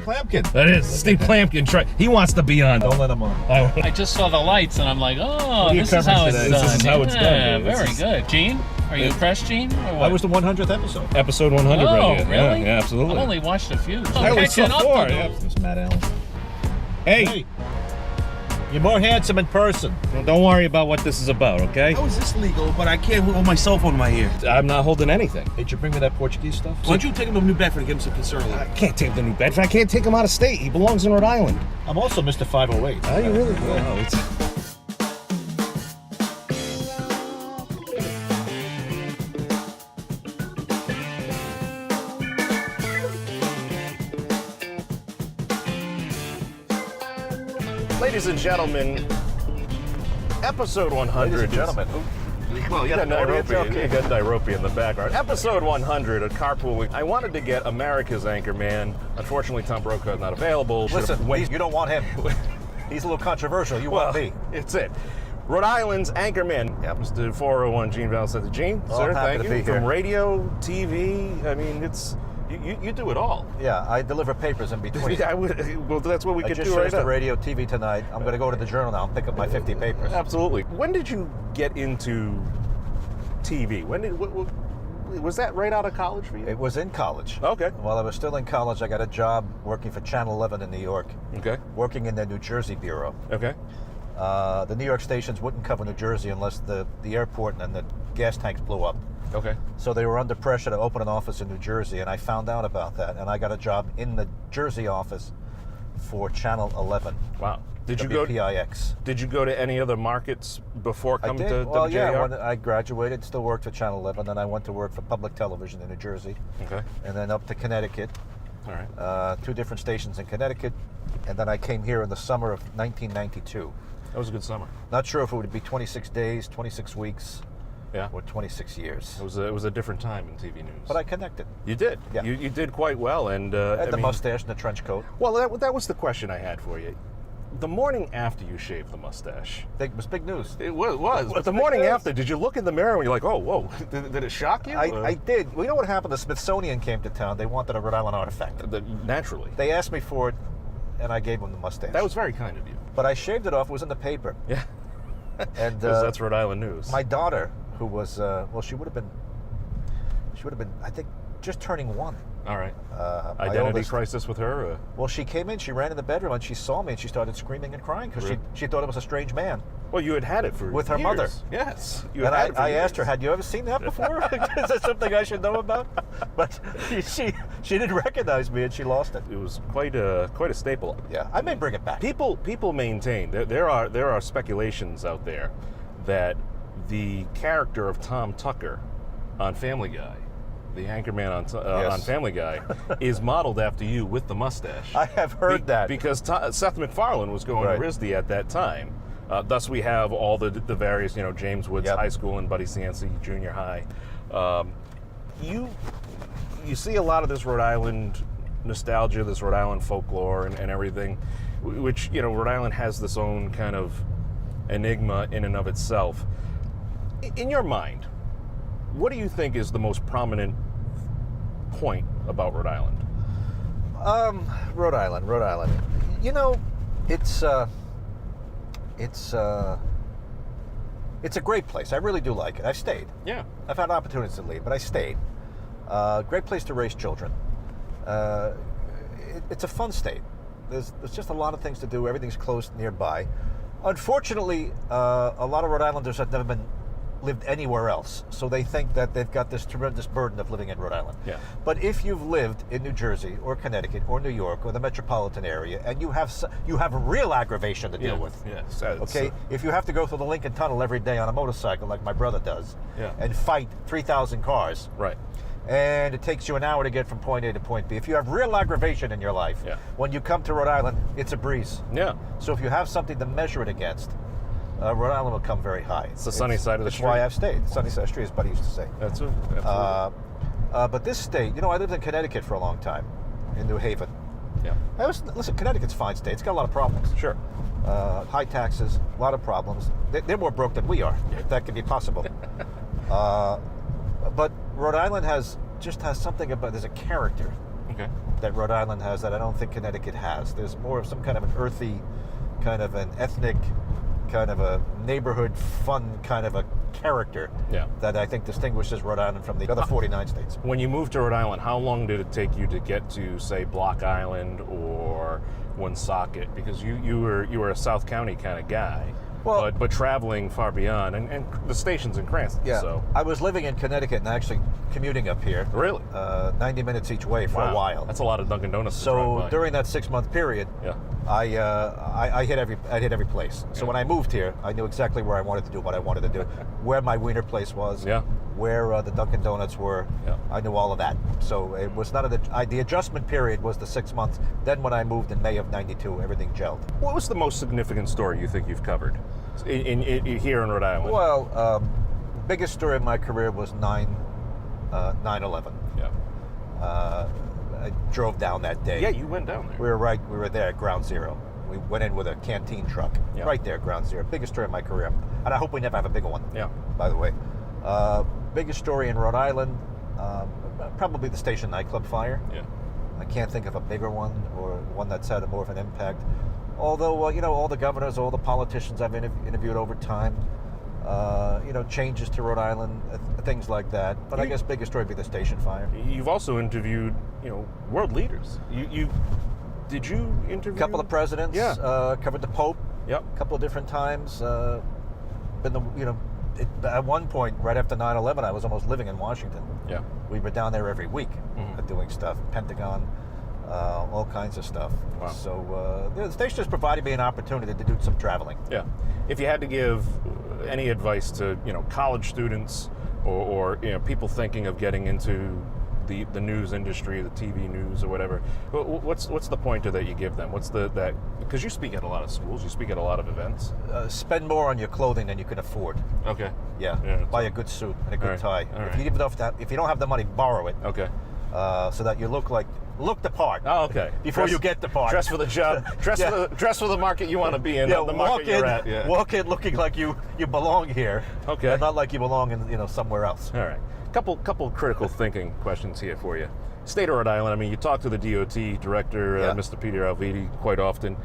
Klamkin. That is Steve Klamkin. He wants to be on. Don't let him on. I just saw the lights and I'm like, oh, this is how it's done. This is how it's done. Very good. Gene, are you impressed, Gene? Or what? That was the 100th episode. Episode 100 right here. Really? Yeah, absolutely. I've only watched a few. I only saw 4. Yeah. It's Matt Allen. Hey, you're more handsome in person. don't worry about what this is about, okay? How is this legal, but I can't hold my cell phone in my ear? I'm not holding anything. Did you bring me that Portuguese stuff? Why don't you take him to New Bedford and give him some conservative? I can't take the New Bedford. I can't take him out of state. He belongs in Rhode Island. I'm also Mr. 508. Are you really? No, it's... Ladies and gentlemen, episode 100. Ladies and gentlemen. Well, you got Nairobi in the background. Episode 100 of Carpooling. I wanted to get America's Anchorman. Unfortunately, Tom Brokaw is not available. Listen, you don't want him. He's a little controversial. You want me. It's it. Rhode Island's Anchorman. Yep. Mr. 401 Gene Valicenti. Gene, sir, thank you. From radio, TV, I mean, it's... You do it all. Yeah, I deliver papers in between. Well, that's what we could do right now. I just finished the radio, TV tonight. I'm going to go to the Journal now and pick up my 50 papers. Absolutely. When did you get into TV? Was that right out of college for you? It was in college. Okay. While I was still in college, I got a job working for Channel 11 in New York. Okay. Working in the New Jersey bureau. Okay. The New York stations wouldn't cover New Jersey unless the airport and the gas tanks blew up. Okay. So they were under pressure to open an office in New Jersey, and I found out about that, and I got a job in the Jersey office for Channel 11. Wow. Did you WPIX. Did you go to any other markets before coming to WJAR? Yeah, when I graduated, still worked for Channel 11, then I went to work for public television in New Jersey. Okay. And then up to Connecticut. All right. 2 different stations in Connecticut, and then I came here in the summer of 1992. That was a good summer. Not sure if it would be 26 days, 26 weeks, yeah, or 26 years. It was a different time in TV news. But I connected. You did. Yeah. You did quite well, and I had the mustache and the trench coat. Well, that was the question I had for you. The morning after you shaved the mustache, It was big news. it was. But the morning after, did you look in the mirror and you're like, oh, whoa, did it shock you? I did. Well, you know what happened? The Smithsonian came to town. They wanted a Rhode Island artifact. Naturally. They asked me for it, and I gave them the mustache. That was very kind of you. But I shaved it off. It was in the paper. Yeah. And that's Rhode Island news. My daughter, who was, she would have been, I think, just turning 1. All right. Identity Identity crisis with her? Well, she came in, she ran in the bedroom, and she saw me, and she started screaming and crying because she thought it was a strange man. Well, you had it for with her years. mother. Yes. And I asked her, had you ever seen that before? Is that something I should know about? But she didn't recognize me, and she lost it. It was quite a staple. Yeah, I may bring it back. People maintain there are speculations out there that the character of Tom Tucker on Family Guy, the anchorman on Family Guy, is modeled after you with the mustache. I have heard that. Because Seth MacFarlane was going to RISD at that time. Thus we have all the various, James Woods High School and Buddy Cianci Junior High. You see a lot of this Rhode Island nostalgia, this Rhode Island folklore and everything, which, Rhode Island has this own kind of enigma in and of itself. In your mind, what do you think is the most prominent point about Rhode Island? Rhode Island. It's a great place. I really do like it. I've stayed. Yeah. I've had opportunities to leave, but I stayed. Great place to raise children. It's a fun state. There's just a lot of things to do. Everything's close nearby. Unfortunately, a lot of Rhode Islanders have never lived anywhere else, so they think that they've got this tremendous burden of living in Rhode Island. Yeah. But if you've lived in New Jersey or Connecticut or New York or the metropolitan area, and you have real aggravation to deal with. Yes. Okay. If you have to go through the Lincoln Tunnel every day on a motorcycle, like my brother does, and fight 3,000 cars, right, and it takes you an hour to get from point A to point B. If you have real aggravation in your life, when you come to Rhode Island, it's a breeze. Yeah. So if you have something to measure it against, Rhode Island will come very high. It's the sunny side of the street. That's why I've stayed. Sunny side of the street, as Buddy used to say. That's it. Absolutely. But this state, I lived in Connecticut for a long time, in New Haven. Yeah. Listen, Connecticut's a fine state. It's got a lot of problems. Sure. High taxes, a lot of problems. They're more broke than we are, if that could be possible. But Rhode Island has something about, there's a character that Rhode Island has that I don't think Connecticut has. There's more of some kind of an earthy, kind of an ethnic, kind of a neighborhood fun kind of a character that I think distinguishes Rhode Island from the other 49 states. When you moved to Rhode Island, how long did it take you to get to, say, Block Island or Woonsocket? Because you were a South County kind of guy. Well, but traveling far beyond, and the station's in Cranston. Yeah, so I was living in Connecticut and actually commuting up here. Really? 90 minutes each way for a while. That's a lot of Dunkin' Donuts. So during that 6-month period, I hit every place. So when I moved here, I knew exactly where I wanted to do what I wanted to do, where my wiener place was, where the Dunkin' Donuts were. I knew all of that. So it was not the adjustment period was the 6 months. Then when I moved in May of '92, everything gelled. What was the most significant story you think you've covered here in Rhode Island? Well, biggest story of my career was 9/11. Yeah. I drove down that day. Yeah, you went down there. We were there at Ground Zero. We went in with a canteen truck. Right there, Ground Zero. Biggest story of my career. And I hope we never have a bigger one. Yeah. By the way. Biggest story in Rhode Island, probably the Station nightclub fire. Yeah. I can't think of a bigger one or one that's had more of an impact. Although, all the governors, all the politicians I've interviewed over time, changes to Rhode Island, things like that. But I guess biggest story would be the station fire. You've also interviewed, world leaders. Did you interview? A couple of presidents. Yeah. Covered the Pope. Yep. A couple of different times. At one point, right after 9/11, I was almost living in Washington. Yeah. We were down there every week doing stuff, Pentagon, all kinds of stuff. Wow. So the station has provided me an opportunity to do some traveling. Yeah. If you had to give any advice to college students or people thinking of getting into the news industry, the TV news or whatever, what's the pointer that you give them? What's that? Because you speak at a lot of schools, you speak at a lot of events. Spend more on your clothing than you can afford. Okay. Yeah. Buy a good suit and a good tie. All If you don't have the money, borrow it. Okay. So that you look the part. Oh, okay. Before you get the part. Dress for the job. Dress for the market you want to be in. Not the market you're at. Yeah. Walk in looking like you belong here. Okay. And not like you belong in somewhere else. All right. Couple critical thinking questions here for you. State of Rhode Island. I mean, you talk to the DOT director, Mr. Peter Alviti, quite often.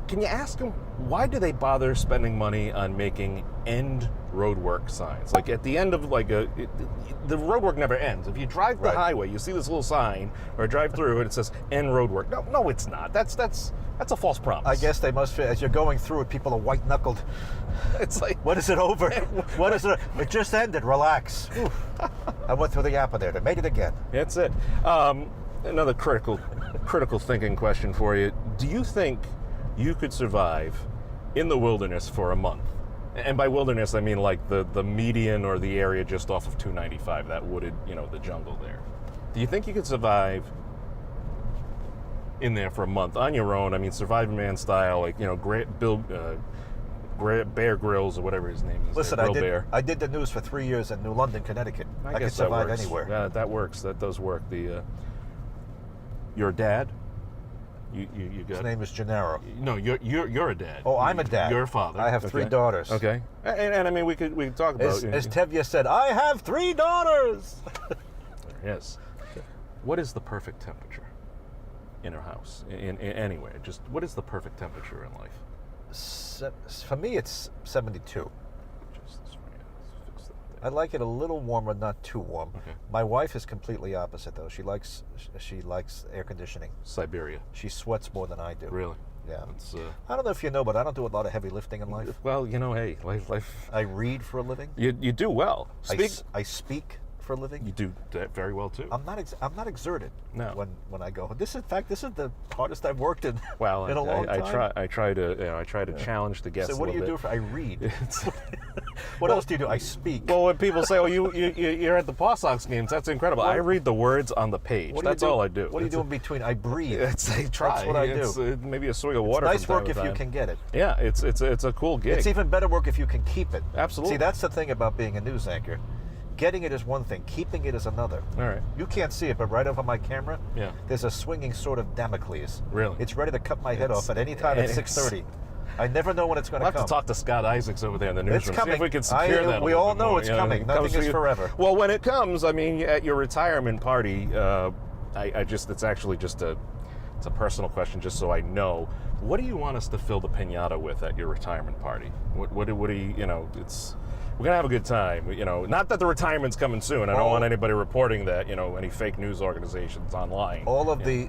Can you ask him why do they bother spending money on making end roadwork signs? Like at the end of the roadwork never ends. If you drive the highway, you see this little sign or drive through and it says end roadwork. No, it's not. That's a false promise. I guess they must. As you're going through it, people are white knuckled. It's like, when is it over? What is it? It just ended. Relax. I went through the apple there. They made it again. That's it. Another critical thinking question for you. Do you think you could survive in the wilderness for a month? And by wilderness, I mean like the median or the area just off of 295, that wooded, the jungle there. Do you think you could survive in there for a month on your own? I mean, Survivor Man style, like, Bear Grylls or whatever his name is. Listen, I did the news for 3 years in New London, Connecticut. I could survive anywhere. Yeah, that works. That does work. Your dad? You got. His name is Gennaro. No, you're a dad. Oh, I'm a dad. You're a father. I have 3 daughters. Okay, and I mean we could talk about as Tevye said, I have 3 daughters. Yes. What is the perfect temperature in a house, in anywhere? Just what is the perfect temperature in life? For me, it's 72. I like it a little warmer, not too warm. Okay. My wife is completely opposite, though. She likes air conditioning. Siberia. She sweats more than I do. Really? Yeah. I don't know if you know, but I don't do a lot of heavy lifting in life. Well, hey, life. I read for a living. You do well. I speak for a living. You do that very well too. I'm not exerted. No. When I go. This is the hardest I've worked in. Well, in a long time. I try to challenge the guests. So what do you do? I read. What else do you do? I speak. Well, when people say, "Oh, you're at the Paw Sox games," that's incredible. I read the words on the page. That's all I do. What do you do in between? I breathe. I try. That's what I do. Maybe a swig of water. It's nice work if you can get it. Yeah, it's a cool gig. It's even better work if you can keep it. Absolutely. See, that's the thing about being a news anchor. Getting it is one thing, keeping it is another. All right. You can't see it, but right over my camera, yeah, there's a swinging sword of Damocles. Really? It's ready to cut my head off at any time at 6:30. I never know when it's going to come. We'll have to talk to Scott Isaacs over there in the newsroom. It's coming. See if we can secure that. We all know it's coming. Nothing is forever. Well, when it comes, I mean, at your retirement party, it's actually just it's a personal question, just so I know. What do you want us to fill the piñata with at your retirement party? What do you, we're going to have a good time. Not that the retirement's coming soon. I don't want anybody reporting that, any fake news organizations online. All of the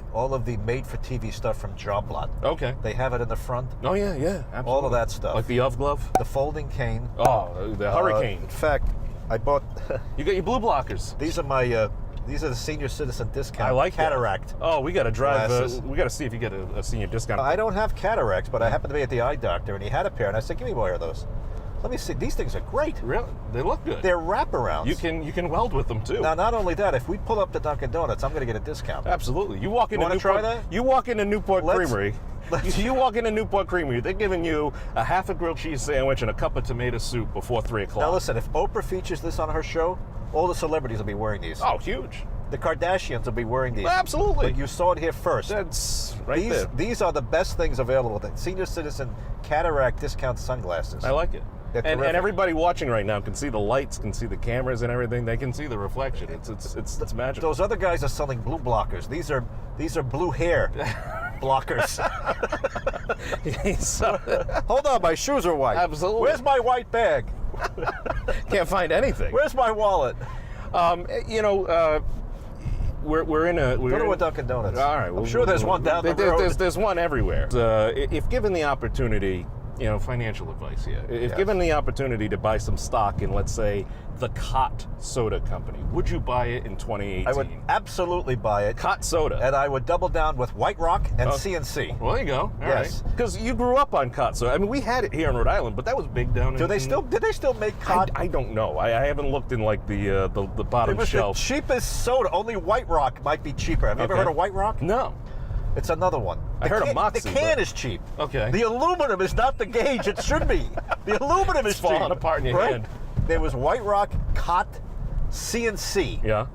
made-for-TV stuff from Job Lot. Okay. They have it in the front. Oh, yeah, absolutely. All of that stuff. Like the Ove glove? The folding cane. Oh, the hurricane. In fact, I bought... You got your blue blockers. These are the senior citizen discount. I like cataract. That. Oh, we got to drive. We got to see if you get a senior discount. I don't have cataracts, but I happened to be at the eye doctor, and he had a pair, and I said, "Give me more of those." Let me see. These things are great. Really? They look good. They're wraparounds. You can weld with them too. Now, not only that, if we pull up to Dunkin' Donuts, I'm going to get a discount. Absolutely. You walk into want to try that? You walk into Newport Creamery. You walk into Newport Creamery. They're giving you a half a grilled cheese sandwich and a cup of tomato soup before 3 o'clock. Now, listen. If Oprah features this on her show, all the celebrities will be wearing these. Oh, huge. The Kardashians will be wearing these. Absolutely. But you saw it here first. That's right there. These are the best things available. The senior citizen cataract discount sunglasses. I like it. And terrific. everybody watching right now can see the lights, can see the cameras and everything. They can see the reflection. It's magical. Those other guys are selling blue blockers. These are blue hair blockers. Hold on, my shoes are white. Absolutely. Where's my white bag? Can't find anything. Where's my wallet? We're in a... Go to a Dunkin' Donuts. All right. I'm sure there's one down the road. There's one everywhere. If given the opportunity, financial advice here. If given the opportunity to buy some stock in, let's say, the Cott Soda Company, would you buy it in 2018? I would absolutely buy it. Cott Soda. And I would double down with White Rock and CNC. Well, there you go. All yes. Because you grew up on Cott Soda. I mean, we had it here in Rhode Island, but that was big down in... Did they still make Cott? I don't know. I haven't looked in, like, the bottom shelf. The cheapest soda. Only White Rock might be cheaper. Have you ever heard of White Rock? No. It's another one. I heard of Moxie. The can is cheap. Okay. The aluminum is not the gauge it should be. The aluminum is cheap. It's falling apart in your hand. There was White Rock, Cott, CNC. Yeah.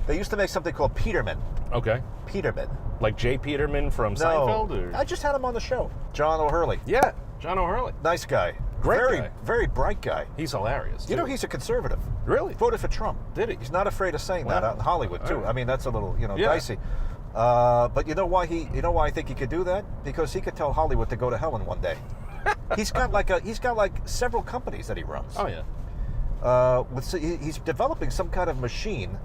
They used to make something called Peterman. Okay. Peterman. Like Jay Peterman from Seinfeld? Or? I just had him on the show. John O'Hurley. Yeah, John O'Hurley. Nice guy. Great guy. Very bright guy. He's hilarious, too. You know, he's a conservative. Really? Voted for Trump. Did he? He's not afraid of saying that out in Hollywood, too. Right. I mean, that's a little, dicey. But you know why I think he could do that? Because he could tell Hollywood to go to hell in one day. He's got like several companies that he runs. Oh yeah. He's developing some kind of machine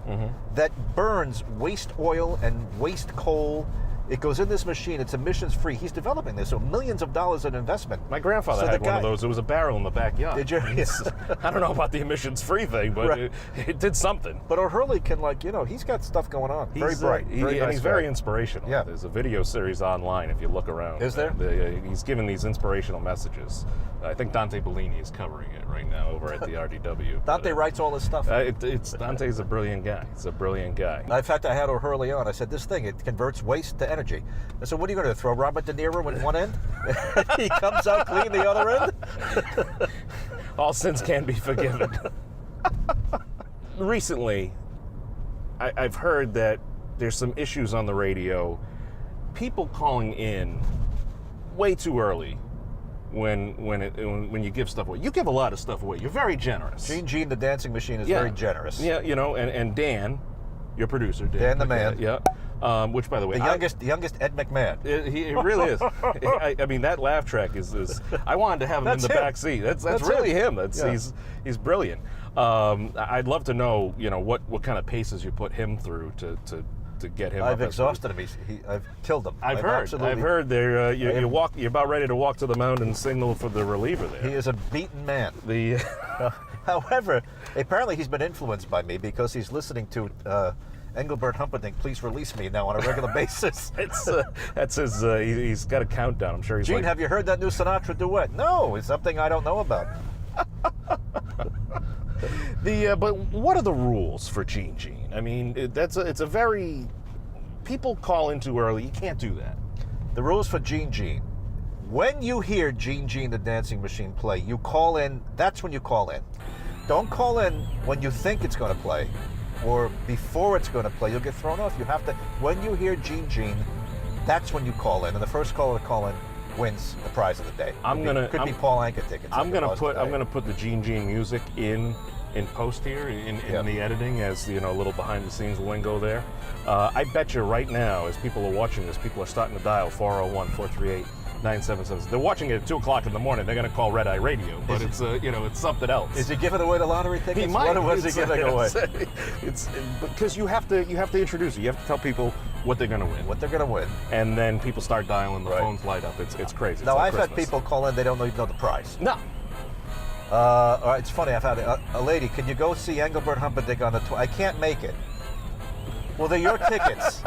that burns waste oil and waste coal. It goes in this machine. It's emissions free. He's developing this, so millions of dollars in investment. My grandfather had one of those. It was a barrel in the backyard. Did you? I don't know about the emissions free thing, but it did something. But O'Hurley can, he's got stuff going on. Very bright. He's very inspirational. Yeah. There's a video series online if you look around. Is there? He's giving these inspirational messages. I think Dante Bellini is covering it right now over at the RDW. Dante writes all his stuff. Dante's a brilliant guy. He's a brilliant guy. In fact, I had O'Hurley on. I said, this thing, it converts waste to energy. I said, what are you going to do, throw Robert De Niro in one end? He comes out clean the other end? All sins can be forgiven. Recently, I've heard that there's some issues on the radio. People calling in way too early when you give stuff away. You give a lot of stuff away. You're very generous. Gene the dancing machine is very generous. Yeah, and Dan, your producer, Dan the man. Yeah. Which, by the way, the youngest Ed McMahon. He really is. I mean, that laugh track is. I wanted to have him in the back seat. That's really him. He's brilliant. I'd love to know, what kind of paces you put him through to get him. I've exhausted him. I've killed him. I've heard. There. You're about ready to walk to the mound and signal for the reliever there. He is a beaten man. However, apparently he's been influenced by me because he's listening to. Engelbert Humperdinck, please release me now on a regular basis. That's his. He's got a countdown. I'm sure he's. Gene, have you heard that new Sinatra duet? No, it's something I don't know about. But what are the rules for Gene? I mean, it's a very. People call in too early. You can't do that. The rules for Gene. When you hear Gene the Dancing Machine play, you call in. That's when you call in. Don't call in when you think it's going to play. Or before it's going to play, you'll get thrown off. You have to, when you hear Gene, that's when you call in, and the first caller to call in wins the prize of the day. Could be Paul Anka tickets. I'm gonna put the Gene music in in post here in the editing, as a little behind the scenes lingo there. I bet you right now, as people are watching this, people are starting to dial 401-438-9777. They're watching it at 2 o'clock in the morning. They're going to call Red Eye Radio, but it's it's something else. Is he giving away the lottery tickets? He might. What was he giving away? It's because you have to introduce it. You have to tell people what they're going to win. What they're going to win. And then people start dialing, the phones light up. It's crazy. Now, like I've had people call in, they don't even know the price. No. It's funny, I've had a lady, can you go see Engelbert Humperdinck on the I can't make it. Well, they're your tickets.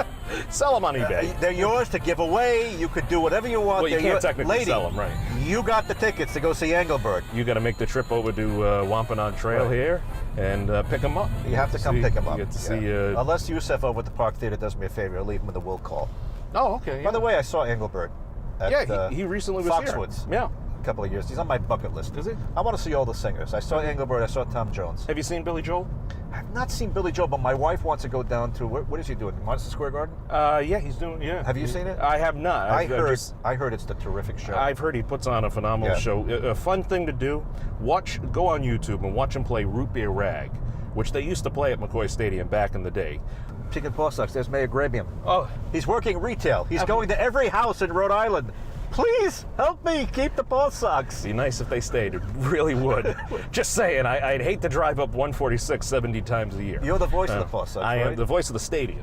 Sell them on eBay. They're yours to give away. You could do whatever you want. Well, you can't technically lady, sell them, right? You got the tickets to go see Engelbert. You got to make the trip over to Wampanoag Trail here and pick them up. You have to come pick them up. You get to see. Unless Yusef over at the Park Theater does me a favor, I'll leave him with a will call. Oh, okay. By the way, I saw Engelbert at he recently was Foxwoods. here. Yeah. A couple of years. He's on my bucket list. Is he? I want to see all the singers. I saw Engelbert. I saw Tom Jones. Have you seen Billy Joel? I've not seen Billy Joel, but my wife wants to go down to what is he doing? Madison Square Garden? Yeah, he's doing. Yeah. Have you seen it? I have not. I heard it's the terrific show. I've heard he puts on a phenomenal show. A fun thing to do. Go on YouTube and watch him play Root Beer Rag, which they used to play at McCoy Stadium back in the day. Chicken paw sucks. There's Mayor Grabian. Oh, he's working retail. He's going to every house in Rhode Island. Please help me keep the paw socks. Be nice if they stayed. It really would. Just saying, I'd hate to drive up 146 70 times a year. You're the voice of the paw socks, I right? am the voice of the stadium.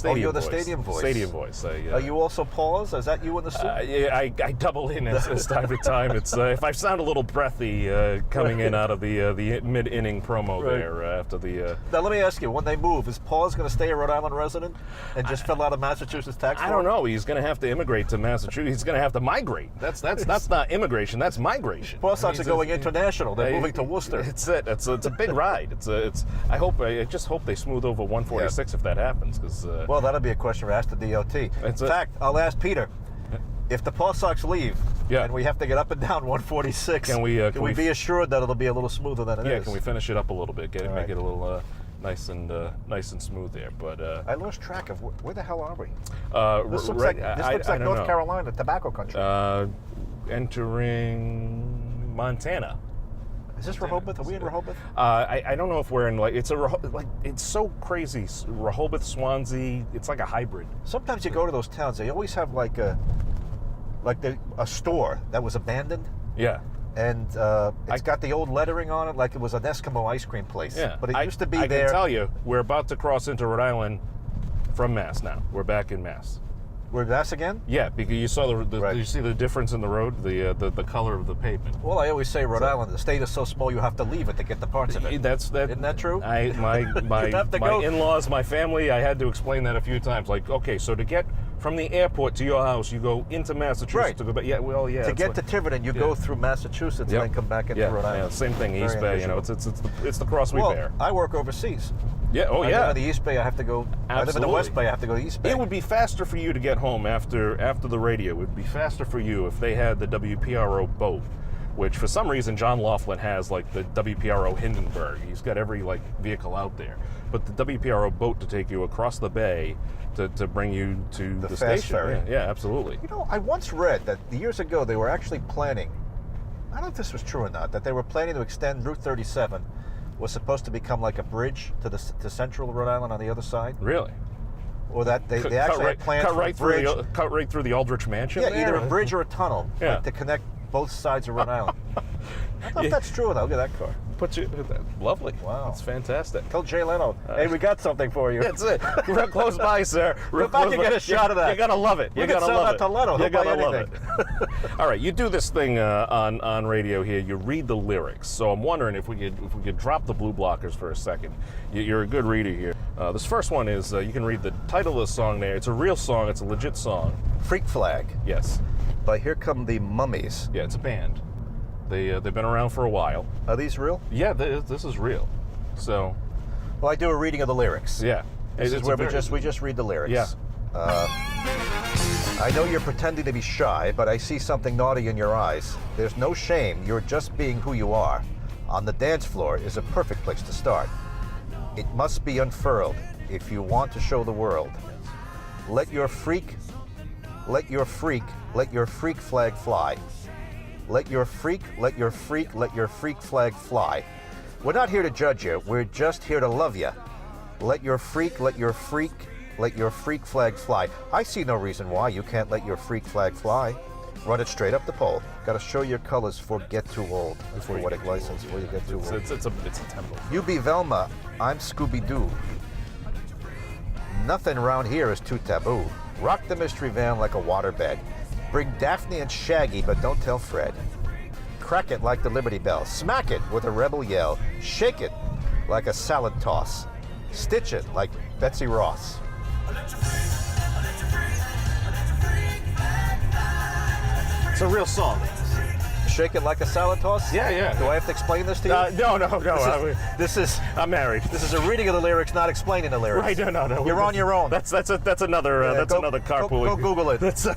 You're the stadium voice. Stadium voice. Are you also paws? Is that you in the suit? Yeah, I double in as time to time. It's if I sound a little breathy coming in out of the mid-inning promo there after the. Now let me ask you: when they move, is Paws going to stay a Rhode Island resident and just fill out a Massachusetts tax form? I don't know. He's going to have to immigrate to Massachusetts. He's going to have to migrate. That's not immigration. That's migration. Paw socks are going international. They're moving to Worcester. It's a big ride. I just hope they smooth over 146 if that happens. Because well, that'll be a question we ask the DOT. In fact, I'll ask Peter. If the paw socks leave, and we have to get up and down 146, can we be assured that it'll be a little smoother than it is? Yeah, can we finish it up a little bit? Make it a little nice and smooth there. But I lost track of where the hell are we? This looks like North Carolina, tobacco country. Entering Montana. Is this Rehoboth? Are we in Rehoboth? I don't know if we're in it's so crazy. Rehoboth, Swansea. It's like a hybrid. Sometimes you go to those towns. They always have a store that was abandoned. Yeah. And it's got the old lettering on it, like it was an Eskimo ice cream place. Yeah. But it used to be there. I can tell you, we're about to cross into Rhode Island from Mass now. We're back in Mass. We're Mass again? Yeah, because you saw you see the difference in the road, the color of the pavement. Well, I always say Rhode Island, the state is so small you have to leave it to get the parts of it. Isn't that true? My in-laws, my family, I had to explain that a few times. Like, okay, so to get from the airport to your house, you go into Massachusetts to go back. To get to Tiverton, you go through Massachusetts and then come back into Rhode Island. Yeah, same thing, East Bay. It's the cross we bear. I work overseas. Yeah. Oh, I live in the East Bay. I have to go. Absolutely. I live in the West Bay. I have to go to East Bay. It would be faster for you to get home after the radio. It would be faster for you if they had the WPRO boat, which for some reason John Laughlin has, like the WPRO Hindenburg. He's got every vehicle out there. But the WPRO boat to take you across the bay to bring you to the fast station. ferry. Yeah, absolutely. I once read that years ago they were actually planning. I don't know if this was true or not. That they were planning to extend Route 37. Was supposed to become like a bridge to central Rhode Island on the other side. Really? Or that they actually had plans for a bridge. Cut right through the Aldrich Mansion? Yeah, either a bridge or a tunnel to connect both sides of Rhode Island. I don't know if that's true or not. Look at that car. Lovely. Wow. That's fantastic. Tell Jay Leno, hey, we got something for you. That's it. Real close by, sir. We're about to get a shot of that. You're going to love it. You're going to love it. To Leno. You're going to love it. All right, you do this thing on radio here. You read the lyrics. So I'm wondering if we could drop the blue blockers for a second. You're a good reader here. This first one is, you can read the title of the song there. It's a real song. It's a legit song. Freak Flag. Yes. By Here Come the Mummies. Yeah, it's a band. They've been around for a while. Are these real? Yeah, this is real. So, well, I do a reading of the lyrics. Yeah, this is where we just read the lyrics. Yeah. I know you're pretending to be shy, but I see something naughty in your eyes. There's no shame. You're just being who you are. On the dance floor is a perfect place to start. It must be unfurled if you want to show the world. Let your freak flag fly. Let your freak flag fly. We're not here to judge you. We're just here to love you. Let your freak flag fly. I see no reason why you can't let your freak flag fly. Run it straight up the pole. Got to show your colors before get too old. Before you get license, before you get too old. It's a temple. You be Velma, I'm Scooby-Doo. Nothing around here is too taboo. Rock the mystery van like a waterbed. Bring Daphne and Shaggy, but don't tell Fred. Crack it like the Liberty Bell. Smack it with a rebel yell. Shake it like a salad toss. Stitch it like Betsy Ross. It's a real song. Shake it like a salad toss? Yeah, yeah. Do I have to explain this to you? No. This is I'm married. This is a reading of the lyrics, not explaining the lyrics. Right? No. You're on your own. That's another another carpool. Go Google it. That's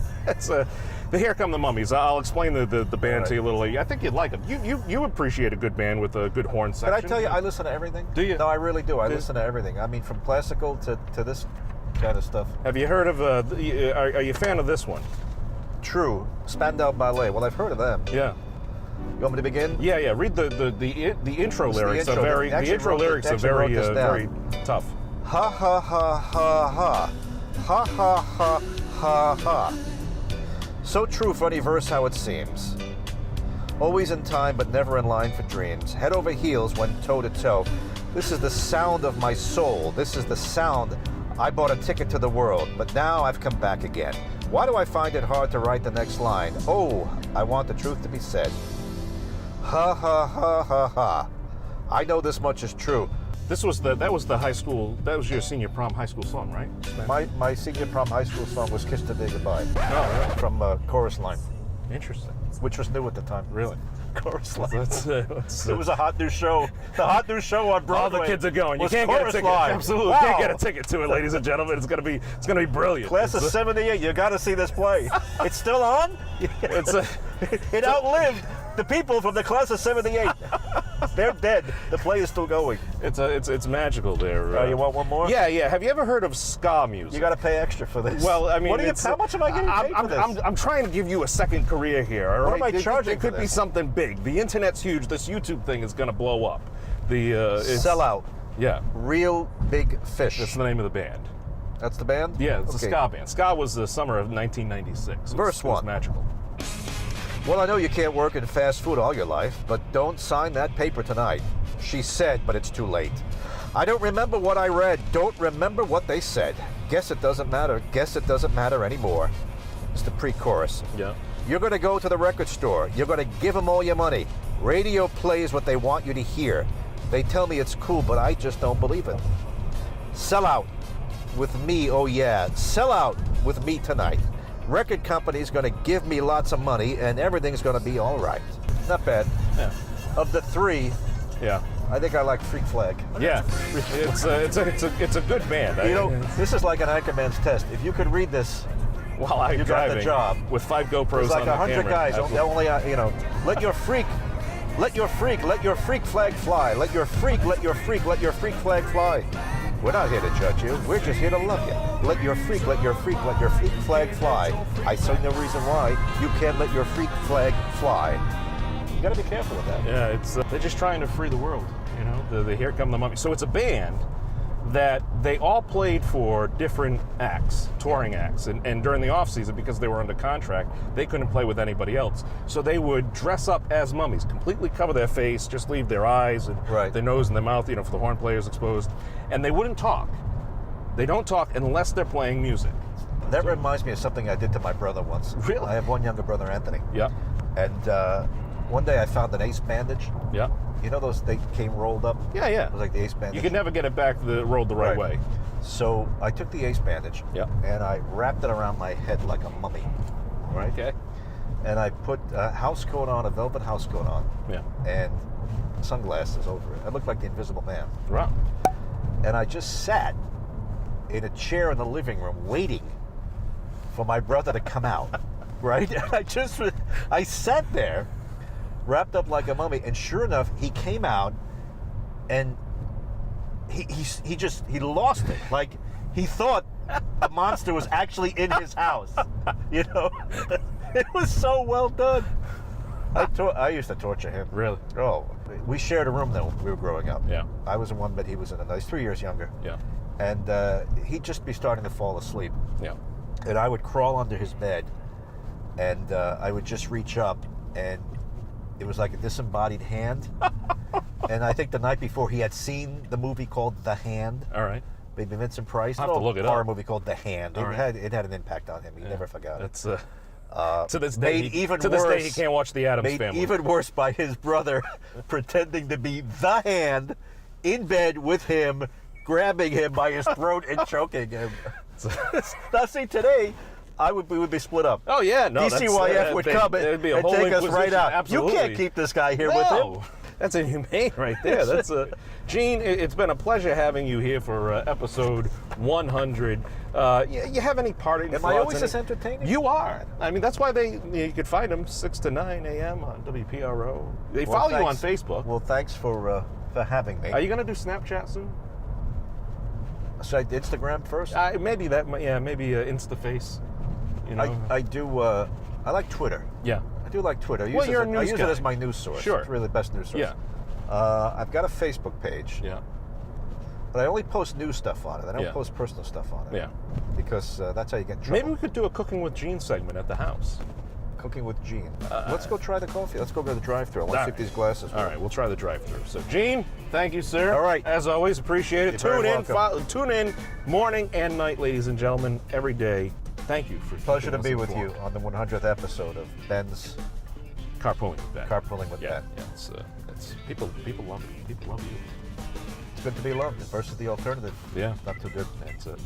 the Here Come the Mummies. I'll explain the band to you a little later. I think you'd like them. You appreciate a good band with a good horn section. Can I tell you, I listen to everything. Do you? No, I really do. I listen to everything. I mean, from classical to this kind of stuff. Have you heard of? Are you a fan of this one? True. Spandau Ballet. Well, I've heard of them. Yeah. You want me to begin? Yeah. Read the intro lyrics. The intro lyrics are very very tough. Ha ha ha ha ha. Ha ha ha ha ha. So true, funny verse how it seems. Always in time, but never in line for dreams. Head over heels when toe to toe. This is the sound of my soul. This is the sound. I bought a ticket to the world, but now I've come back again. Why do I find it hard to write the next line? Oh, I want the truth to be said. Ha ha ha ha ha. I know this much is true. That was the high school. That was your senior prom high school song, right? My senior prom high school song was "Kiss Today Goodbye." Oh, really? From Chorus Line, Interesting. which was new at the time. Really? Chorus Line. Let's, It was a hot new show. The hot new show on Broadway. all the kids are going. You was can't get a Chorus ticket. Line. Absolutely, Wow. can't get a ticket to it, ladies and gentlemen. It's gonna be brilliant. Class of '78. You got to see this play. It's still on. It outlived the people from the class of '78. They're dead. The play is still going. It's magical there. You want one more? Yeah. Have you ever heard of ska music? You got to pay extra for this. Well, I mean, how much am I getting paid for this? I'm trying to give you a second career here. All What right? am I charging It could for be this? something big. The internet's huge. This YouTube thing is going to blow up. Sell out. Yeah, Real big fish. that's the name of the band. That's the band? Yeah, it's Okay. a ska band. Ska was the summer of 1996. Verse It was one. magical. Well, I know you can't work in fast food all your life, but don't sign that paper tonight. She said, but it's too late. I don't remember what I read. Don't remember what they said. Guess it doesn't matter. Guess it doesn't matter anymore. It's the pre-chorus. Yeah. You're going to go to the record store. You're going to give them all your money. Radio plays what they want you to hear. They tell me it's cool, but I just don't believe it. Sell out with me, oh yeah. Sell out with me tonight. Record company's going to give me lots of money, and everything's going to be all right. Not bad. Yeah. Of the three, Yeah. I think I like Freak Flag. Yeah. It's a good band. You know, this is like an Anchorman's test. If you could read this, while I'm you got the driving job. with 5 GoPros there's like on the 100 camera. guys. Absolutely. Only, let your freak flag fly. Let your freak flag fly. We're not here to judge you. We're just here to love you. Let your freak flag fly. I see no reason why you can't let your freak flag fly. You got to be careful with that. Yeah, it's they're just trying to free the world. You know, the Here Come the Mummies. So it's a band that they all played for different acts, touring acts, and during the off season, because they were under contract, they couldn't play with anybody else. So they would dress up as mummies, completely cover their face, just leave their eyes and Right. their nose and their mouth, for the horn players exposed, and they wouldn't talk. They don't talk unless they're playing music. That reminds me of something I did to my brother once. Really? I have one younger brother, Anthony. Yeah, And one day I found an ace bandage. yeah, You know those, they came rolled up? yeah, yeah. It was like the ace bandage. You could never get it back rolled the right way. So I took the ace bandage and I wrapped it around my head like a mummy, right? Okay. And I put a house coat on, a velvet house coat on, Yeah. and sunglasses over it. I looked like the Invisible Man. Right. And I just sat in a chair in the living room waiting for my brother to come out, right? And I sat there wrapped up like a mummy, and sure enough, he came out, and he lost it. Like, he thought a monster was actually in his house. It was so well done. I used to torture him. Really? Oh, we shared a room though when we were growing up. Yeah. I was in one bed, he was in another. He's 3 years younger. Yeah. And he'd just be starting to fall asleep. Yeah. And I would crawl under his bed, and I would just reach up, and it was like a disembodied hand. And I think the night before he had seen the movie called The Hand. All right. Maybe Vincent Price. I'll have to look it horror up. movie called The Hand. It had an impact on him. He never forgot it. That's to this day. Made even to this day, worse- he can't watch The Addams Made Family. even worse by his brother pretending to be the Hand in bed with him, grabbing him by his throat and choking him. Now, see, today, we would be split up. Oh yeah, no. DCYF would come there'd be a and whole take us right inquisition, out. Absolutely. You can't keep this guy here with him. That's inhumane right there. That's Gene, it's been a pleasure having you here for episode 100. You have any parting thoughts? Am I always this entertaining? You are. I mean, that's why you could find them 6 to 9 a.m. on WPRO. They follow you on Facebook. Well, thanks for having me. Are you going to do Snapchat soon? Should I Instagram first? Maybe that. Yeah, maybe InstaFace. You know. I do. I like Twitter. Yeah. I do like Twitter. Well, you're a news I use guy. it as my news source. Sure. It's really the best news source. Yeah. I've got a Facebook page. Yeah. But I only post news stuff on it. I don't Yeah. post personal stuff on it. Yeah. Because that's how you get in trouble. Maybe we could do a Cooking with Gene segment at the house. Cooking with Gene. Let's go try the coffee. Let's go to the drive-thru. I want to see if these glasses work. All right, we'll try the drive-thru. So, Gene, thank you, sir. All right. As always, appreciate it. You're very welcome. Tune in morning and night, ladies and gentlemen, every day. Thank you for Pleasure to keeping be us with you informed. on the 100th episode of Ben's Carpooling with Ben. Carpooling with Yeah, Ben. yeah. It's people love it. People love you. It's good to be loved versus the alternative. Yeah. Not too good. That's it.